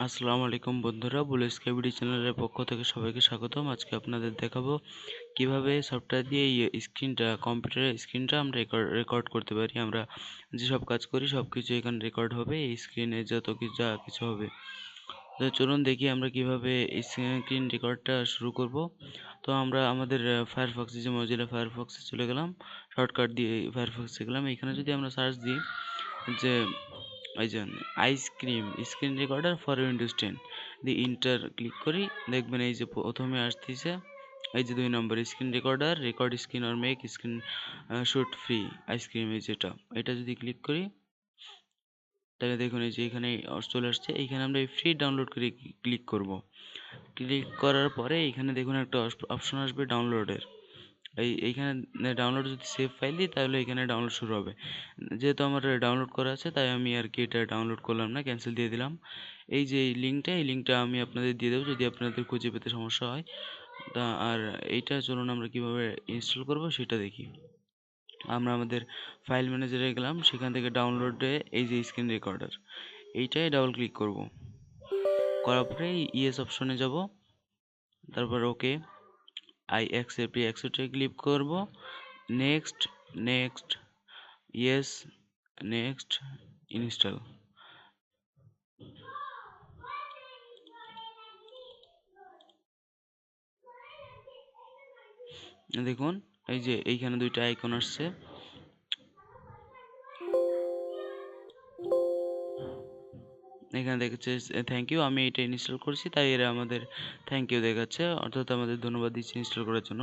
আসসালামু আলাইকুম বন্ধুরা, বুলেট স্ক্যাবিডি চ্যানেলের পক্ষ থেকে সবাইকে স্বাগতম। আজকে আপনাদের দেখাবো কিভাবে সফটওয়্যার দিয়ে এই স্ক্রিনটা, কম্পিউটারের স্ক্রিনটা আমরা রেকর্ড করতে পারি। আমরা যেসব কাজ করি সব কিছু এখানে রেকর্ড হবে, এই স্ক্রিনে যত কিছু যা কিছু হবে। তো চলুন দেখি আমরা কিভাবে এই স্ক্রিন রেকর্ডটা শুরু করব। তো আমরা আমাদের ফায়ারফক্সে, যে মজিলা ফায়ারফক্সে চলে গেলাম, শর্টকাট দিয়ে ফায়ারফক্সে গেলাম। এখানে যদি আমরা সার্চ দিই যে এই যে Icecream screen recorder for Windows 10 দি ইন্টার ক্লিক করি, দেখবেন এই যে প্রথমে আসতেছে এই যে 2 নম্বর screen recorder, record screen or make screenshot free Icecream, এই যেটা, এটা যদি ক্লিক করি তাহলে দেখুন এই যে এখানে চলে আসছে। এইখানে আমরা এই ফ্রি ডাউনলোড করে ক্লিক করব। ক্লিক করার পরে এখানে দেখুন একটা অপশন আসবে ডাউনলোডের। এইখানে ডাউনলোড যদি সেভ ফাইল দিই তাহলে এখানে ডাউনলোড শুরু হবে। যেহেতু আমার ডাউনলোড করা আছে তাই আমি আর কি এটা ডাউনলোড করলাম না, ক্যান্সেল দিয়ে দিলাম। এই যে এই লিঙ্কটা আমি আপনাদের দিয়ে দেবো যদি আপনাদের খুঁজে পেতে সমস্যা হয়। আর এইটা চলুন আমরা কিভাবে ইনস্টল করব সেটা দেখি। আমরা আমাদের ফাইল ম্যানেজারে গেলাম, সেখান থেকে ডাউনলোডে এই যে স্ক্রিন রেকর্ডার, এইটাই ডাবল ক্লিক করব। করার পরে ইয়েস অপশনে যাব, তারপর ওকে, আই অ্যাকসেপ্টে ক্লিক করব। Next, next, yes, next, install. দেখুন এই যে এইখানে দুইটা আইকন আসছে। এখানে দেখাচ্ছে থ্যাংক ইউ, আমি এটা ইনস্টল করছি তাই এরা আমাদের থ্যাংক ইউ দেখাচ্ছে, অর্থাৎ আমাদের ধন্যবাদ দিচ্ছে ইনস্টল করার জন্য।